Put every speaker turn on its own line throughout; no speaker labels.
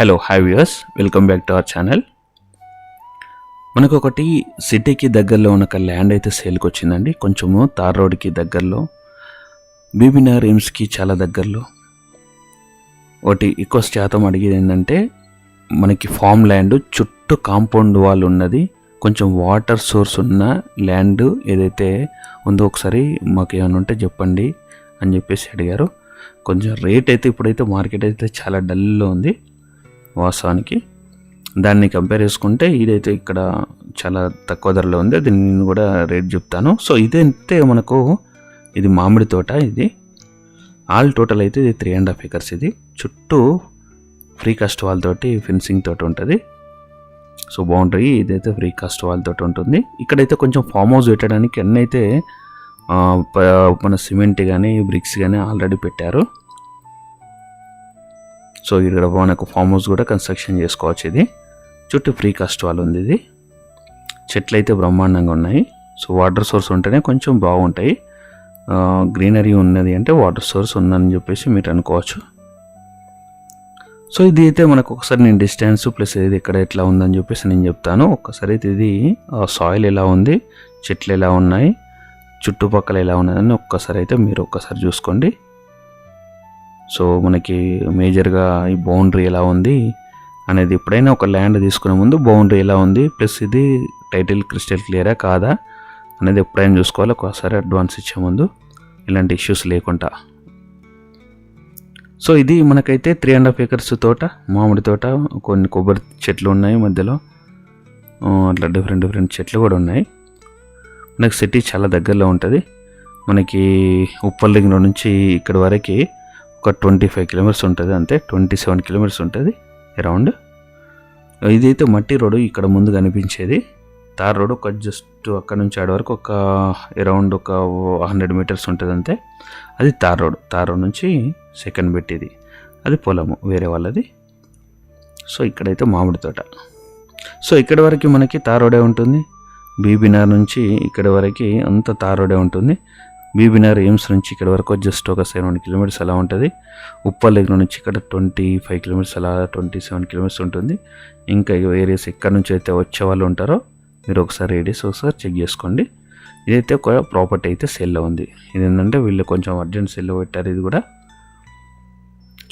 Hello hi viewers, welcome back to our channel. మనకు ఒకటి సిటీకి దగ్గరలో ఉన్న ఒక ల్యాండ్ అయితే సేల్కి వచ్చిందండి. కొంచెము తార్ రోడ్కి దగ్గరలో, బీబీనగర్ ఎయిమ్స్కి చాలా దగ్గరలో. ఒకటి ఎక్కువ శాతం అడిగేది ఏంటంటే, మనకి ఫామ్ ల్యాండ్ చుట్టూ కాంపౌండ్ వాల్ ఉన్నది, కొంచెం వాటర్ సోర్స్ ఉన్న ల్యాండ్ ఏదైతే ఉందో ఒకసారి మాకు ఏమైనా ఉంటే చెప్పండి అని చెప్పేసి అడిగారు. కొంచెం రేట్ అయితే ఇప్పుడైతే మార్కెట్ అయితే చాలా డల్లో ఉంది వాస్తవానికి. దాన్ని కంపేర్ చేసుకుంటే ఇదైతే ఇక్కడ చాలా తక్కువ ధరలో ఉంది. అది నేను కూడా రేట్ చెప్తాను. సో ఇదైతే మనకు ఇది మామిడి తోట. ఇది ఆల్ టోటల్ అయితే ఇది 3.5 acres. ఇది చుట్టూ ఫ్రీ కాస్ట్ వాల్ తోటి ఫెన్సింగ్ తోటి ఉంటుంది. సో బౌండరీ ఇదైతే ఫ్రీ కాస్ట్ వాల్ తోటి ఉంటుంది. ఇక్కడైతే కొంచెం ఫామ్ హౌస్ పెట్టడానికి అన్నీ అయితే మన సిమెంట్ కానీ బ్రిక్స్ కానీ ఆల్రెడీ పెట్టారు. సో ఇక్కడ మనకు ఫామ్ హౌస్ కూడా కన్స్ట్రక్షన్ చేసుకోవచ్చు. ఇది చుట్టూ ఫ్రీ కాస్ట్ వాల్ ఉంది. ఇది చెట్లు అయితే బ్రహ్మాండంగా ఉన్నాయి. సో వాటర్ సోర్స్ ఉంటేనే కొంచెం బాగుంటాయి. గ్రీనరీ ఉన్నది అంటే వాటర్ సోర్స్ ఉందని చెప్పేసి మీరు అనుకోవచ్చు. సో ఇది అయితే మనకు ఒకసారి నేను డిస్టెన్స్ ప్లస్ ఇది ఇక్కడ ఎట్లా ఉందని చెప్పేసి నేను చెప్తాను. ఒక్కసారి అయితే ఇది సాయిల్ ఎలా ఉంది, చెట్లు ఎలా ఉన్నాయి, చుట్టుపక్కల ఎలా ఉన్నదని ఒక్కసారి అయితే మీరు ఒక్కసారి చూసుకోండి. సో మనకి మేజర్గా ఈ బౌండరీ ఎలా ఉంది అనేది ఎప్పుడైనా ఒక ల్యాండ్ తీసుకునే ముందు బౌండరీ ఎలా ఉంది ప్లస్ ఇది టైటిల్ క్రిస్టల్ క్లియరా కాదా అనేది ఎప్పుడైనా చూసుకోవాలి. ఒకసారి అడ్వాన్స్ ఇచ్చే ముందు ఇలాంటి ఇష్యూస్ లేకుండా. సో ఇది మనకైతే 3.5 acres తోట, మామిడి తోట, కొన్ని కొబ్బరి చెట్లు ఉన్నాయి మధ్యలో, అట్లా డిఫరెంట్ చెట్లు కూడా ఉన్నాయి. మనకి సిటీ చాలా దగ్గరలో ఉంటుంది. మనకి ఉప్పల్ నుంచి ఇక్కడ వరకు ఒక 25 kilometers ఉంటుంది, అంతే 27 kilometers ఉంటుంది అరౌండ్. ఇదైతే మట్టి రోడ్డు ఇక్కడ ముందు కనిపించేది. తార్ రోడ్ ఒక జస్ట్ అక్కడ నుంచి ఆడ వరకు ఒక అరౌండ్ ఒక 100 meters ఉంటుంది అంతే. అది తార్ రోడ్ నుంచి సెకండ్ పెట్టేది, అది పొలము వేరే వాళ్ళది. సో ఇక్కడైతే మామిడి తోట. సో ఇక్కడ వరకు మనకి తార్ రోడే ఉంటుంది. బీబీనగర్ నుంచి ఇక్కడ వరకు అంత తార్ రోడే ఉంటుంది. బీబీనగర్ ఎయిమ్స్ నుంచి ఇక్కడ వరకు జస్ట్ ఒక 7 kilometers అలా ఉంటుంది. ఉప్పల్ దగ్గర నుంచి ఇక్కడ 25 kilometers అలా 27 kilometers ఉంటుంది. ఇంకా ఏరియాస్ ఎక్కడ నుంచి అయితే వచ్చే వాళ్ళు ఉంటారో మీరు ఒకసారి రేడియస్ ఒకసారి చెక్ చేసుకోండి. ఇదైతే ఒక ప్రాపర్టీ అయితే సేల్లో ఉంది. ఇది ఏంటంటే వీళ్ళు కొంచెం అర్జెంట్ సేల్లో పెట్టారు. ఇది కూడా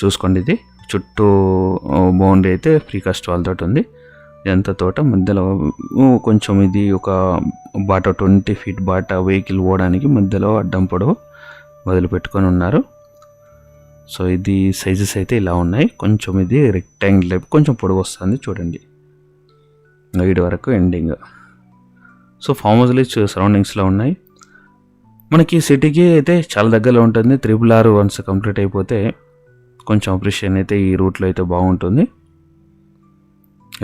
చూసుకోండి. ఇది చుట్టూ బౌండరీ అయితే ఫ్రీ కాస్ట్ వాళ్ళతో ఉంది. ఇదంతా తోట మధ్యలో కొంచెం ఇది ఒక బాట 20 feet బాట వెహికల్ పోవడానికి మధ్యలో అడ్డం పొడవు వదిలిపెట్టుకొని ఉన్నారు. సో ఇది సైజెస్ అయితే ఇలా ఉన్నాయి. కొంచెం ఇది రెక్టాంగిల్ టైప్ కొంచెం పొడవు వస్తుంది చూడండి వీడి వరకు ఎండింగ్. సో ఫామ్ హౌస్లు సరౌండింగ్స్లో ఉన్నాయి. మనకి సిటీకి అయితే చాలా దగ్గరలో ఉంటుంది. 666 వన్స్ కంప్లీట్ అయిపోతే కొంచెం అప్రిషియేషన్ అయితే ఈ రూట్లో అయితే బాగుంటుంది.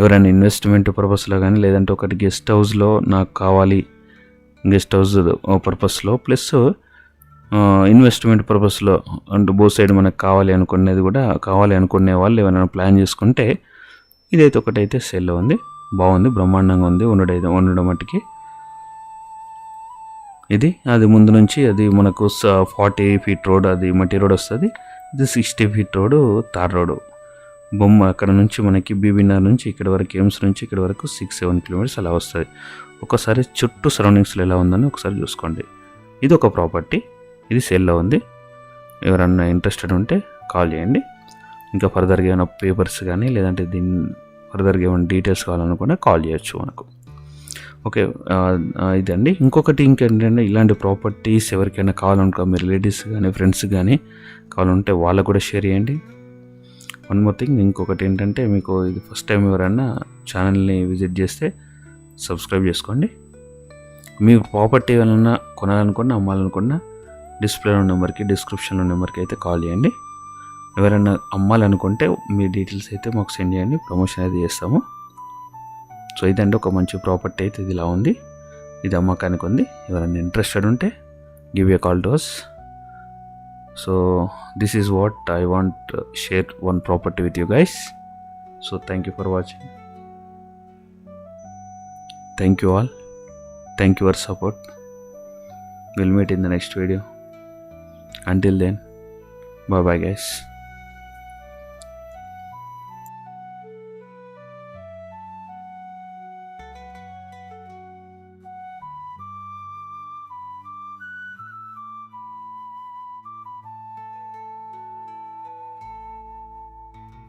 ఎవరైనా ఇన్వెస్ట్మెంట్ పర్పస్లో కానీ లేదంటే ఒకటి గెస్ట్ హౌస్లో నాకు కావాలి, గెస్ట్ హౌస్ పర్పస్లో ప్లస్ ఇన్వెస్ట్మెంట్ పర్పస్లో అంటే బోత్ సైడ్ మనకు కావాలి అనుకునే వాళ్ళు ఏమైనా ప్లాన్ చేసుకుంటే ఇదైతే ఒకటైతే సేల్లో ఉంది. బాగుంది, బ్రహ్మాండంగా ఉంది ఉండడం మట్టికి. ఇది అది ముందు నుంచి అది మనకు 40 feet రోడ్ అది మట్టి రోడ్ వస్తుంది. ఇది 60 feet రోడ్ తార్ రోడ్ బొమ్మ. అక్కడ నుంచి మనకి బీబీనగర్ నుంచి ఇక్కడ వరకు ఎయిమ్స్ నుంచి ఇక్కడ వరకు 6-7 kilometers అలా వస్తుంది. ఒకసారి చుట్టూ సరౌండింగ్స్లో ఎలా ఉందని ఒకసారి చూసుకోండి. ఇది ఒక ప్రాపర్టీ, ఇది సేల్లో ఉంది. ఎవరన్నా ఇంట్రెస్టెడ్ ఉంటే కాల్ చేయండి. ఇంకా ఫర్దర్గా ఏమైనా పేపర్స్ కానీ లేదంటే దీన్ని ఫర్దర్గా ఏమైనా డీటెయిల్స్ కావాలనుకుంటే కాల్ చేయొచ్చు మనకు. ఓకే, ఇదండి. ఇంకొకటి ఇంకేంటంటే ఇలాంటి ప్రాపర్టీస్ ఎవరికైనా కావాలనుకో మీ రిలేటివ్స్ కానీ ఫ్రెండ్స్ కానీ కావాలంటే వాళ్ళకు కూడా షేర్ చేయండి. వన్ మోర్ థింగ్, ఇంకొకటి ఏంటంటే మీకు ఇది ఫస్ట్ టైం ఎవరైనా ఛానల్ని విజిట్ చేస్తే సబ్స్క్రైబ్ చేసుకోండి. మీ ప్రాపర్టీ ఏమైనా కొనాలనుకున్నా అమ్మాలనుకున్నా డిస్ప్లేలో నెంబర్కి డిస్క్రిప్షన్లో నెంబర్కి అయితే కాల్ చేయండి. ఎవరైనా అమ్మాలనుకుంటే మీ డీటెయిల్స్ అయితే మాకు సెండ్ చేయండి, ప్రమోషన్ అయితే చేస్తాము. సో ఇదంటే ఒక మంచి ప్రాపర్టీ అయితే ఇది ఇలా ఉంది. ఇది అమ్మకానికి ఉంది. ఎవరైనా ఇంట్రెస్టెడ్ ఉంటే give a call to us. So this is what I want to share one property with you guys. So thank you for watching. Thank you all. Thank you for support. We'll meet in the next video. Until then, bye bye guys.